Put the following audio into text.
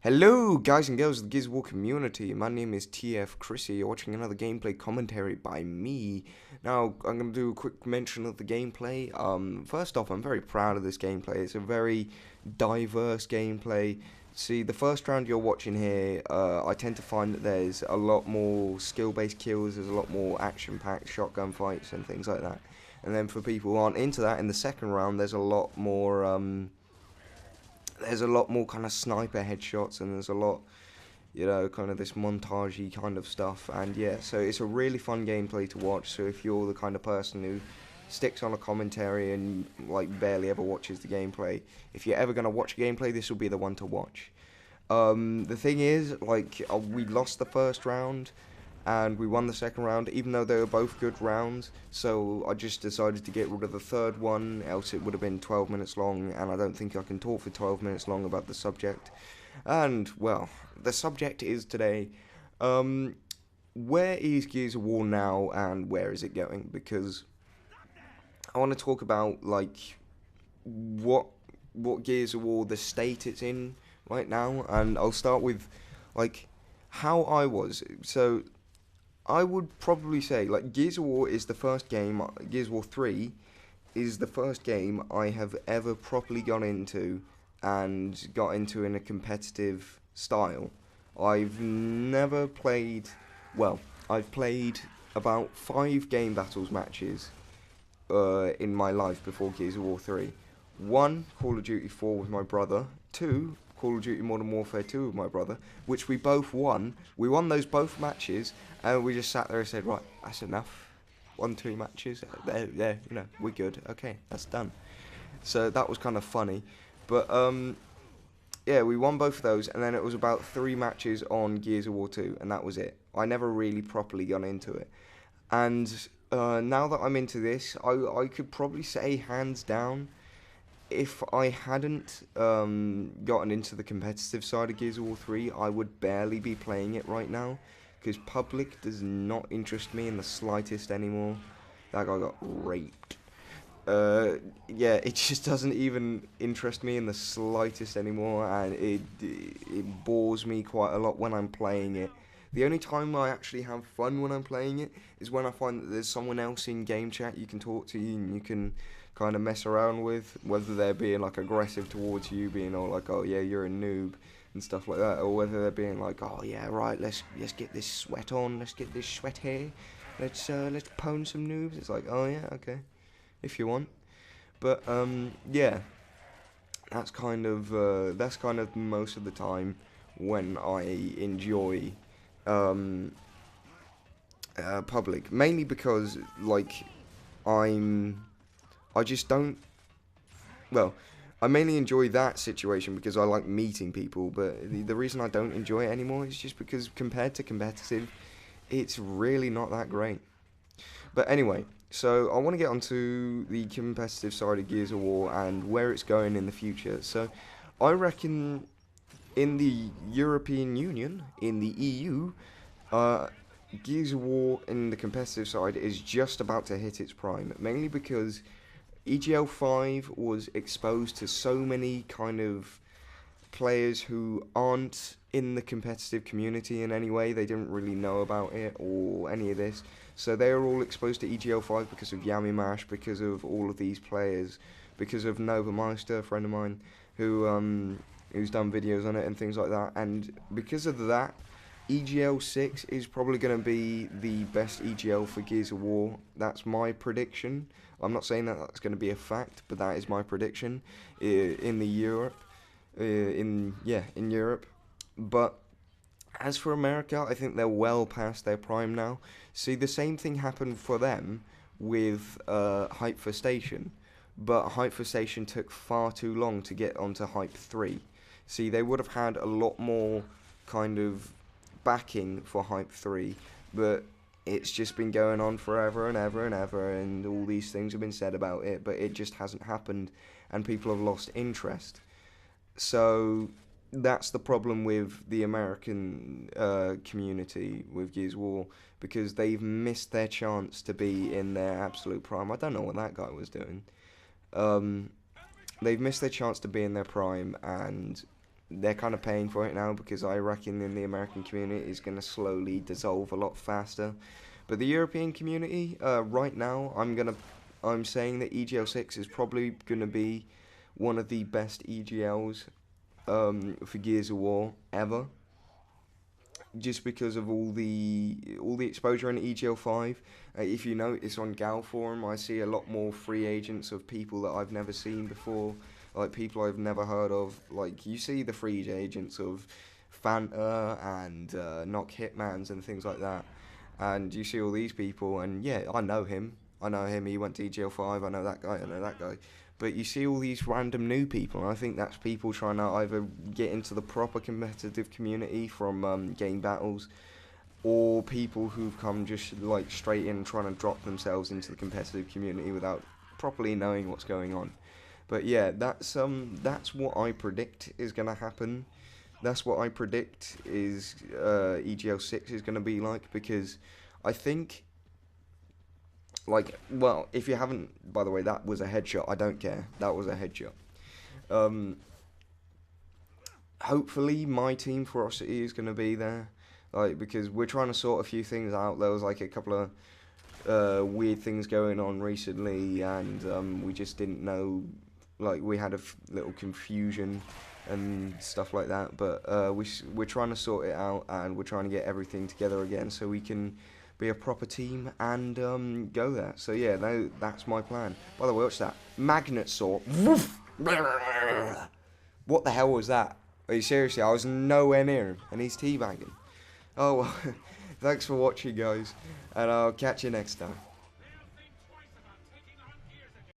Hello guys and girls of the Gears of War community, my name is TF Chrissy, you're watching another gameplay commentary by me. Now, I'm going to do a quick mention of the gameplay. First off, I'm very proud of this gameplay. It's a very diverse gameplay. See, the first round you're watching here, I tend to find that there's a lot more skill-based kills, there's a lot more action-packed shotgun fights and things like that. And then for people who aren't into that, in the second round there's a lot more kind of sniper headshots, and there's a lot, kind of this montagey kind of stuff. And yeah, so it's a really fun gameplay to watch. So if you're the kind of person who sticks on a commentary and like barely ever watches the gameplay, if you're ever going to watch a gameplay, this will be the one to watch. The thing is, we lost the first round and we won the second round, even though they were both good rounds. So I just decided to get rid of the third one, else it would have been 12 minutes long, and I don't think I can talk for 12 minutes long about the subject. And, well, the subject is today, where is Gears of War now, and where is it going? Because I want to talk about, what Gears of War, the state it's in right now, and I'll start with, how I was. So I would probably say, Gears of War is the first game, Gears of War 3 is the first game I have ever properly gone into and got into in a competitive style. I've never played, I've played about 5 game battles matches in my life before Gears of War 3. 1, Call of Duty 4 with my brother. 2, Call of Duty Modern Warfare 2 with my brother, which we both won. We won those both matches, and we just sat there and said, right, that's enough. 1, 2 matches, there, we're good. Okay, that's done. So that was kind of funny. But, yeah, we won both of those, and then it was about 3 matches on Gears of War 2, and that was it. I never really properly got into it. And now that I'm into this, I could probably say, hands down, if I hadn't gotten into the competitive side of Gears of War 3, I would barely be playing it right now, because public does not interest me in the slightest anymore. That guy got raped. Yeah, it just doesn't even interest me in the slightest anymore, and it bores me quite a lot when I'm playing it. The only time I actually have fun when I'm playing it is when I find that there's someone else in game chat you can talk to and you can kind of mess around with, whether they're being aggressive towards you, being all like, oh yeah, you're a noob and stuff like that, or whether they're being like, oh yeah, right, let's get this sweat on, let's get this sweat here, let's pwn some noobs. It's like, oh yeah, okay, if you want. But yeah, that's kind of most of the time when I enjoy public, mainly because I just don't, I mainly enjoy that situation because I like meeting people, but the reason I don't enjoy it anymore is just because compared to competitive, it's really not that great. But anyway, so I want to get onto the competitive side of Gears of War and where it's going in the future. So I reckon in the European Union, in the EU, Gears of War in the competitive side is just about to hit its prime, mainly because EGL 5 was exposed to so many kind of players who aren't in the competitive community in any way. They didn't really know about it or any of this. So they were all exposed to EGL 5 because of Yamimash, because of all of these players, because of Nova Meister, a friend of mine, who's done videos on it and things like that. And because of that, EGL 6 is probably going to be the best EGL for Gears of War. That's my prediction. I'm not saying that that's going to be a fact, but that is my prediction in Europe. In Europe. But as for America, I think they're well past their prime now. See, the same thing happened for them with Hype for Station, but Hype for Station took far too long to get onto Hype 3. See, they would have had a lot more kind of backing for Hype 3, but it's just been going on forever and ever and ever, and all these things have been said about it, but it just hasn't happened, and people have lost interest. So that's the problem with the American community with Gears of War, because they've missed their chance to be in their absolute prime. I don't know what that guy was doing. They've missed their chance to be in their prime, and they're kind of paying for it now, because I reckon in the American community is going to slowly dissolve a lot faster. But the European community, right now, I'm saying that EGL6 is probably going to be one of the best EGLs for Gears of War ever, just because of all the exposure in EGL5. If you notice on Gal Forum, I see a lot more free agents of people that I've never seen before, like people I've never heard of. Like, you see the free agents of Fanta and Knock Hitmans and things like that, and you see all these people, and yeah, I know him. He went to EGL5. I know that guy. But you see all these random new people, and I think that's people trying to either get into the proper competitive community from game battles, or people who've come just like straight in trying to drop themselves into the competitive community without properly knowing what's going on. But yeah, that's what I predict is gonna happen. That's what I predict is EGL6 is gonna be like, because I think, like, well, if you haven't, by the way, that was a headshot. I don't care. That was a headshot. Hopefully, my team Ferocity is going to be there, like, because we're trying to sort a few things out. There was like a couple of weird things going on recently, and we just didn't know. Like, we had a little confusion and stuff like that. But we're trying to sort it out, and we're trying to get everything together again so we can be a proper team and go there. So yeah, that's my plan. By the way, what's that? Magnet saw. What the hell was that? Are you seriously? I was nowhere near him, and he's teabagging. Oh well, thanks for watching, guys, and I'll catch you next time.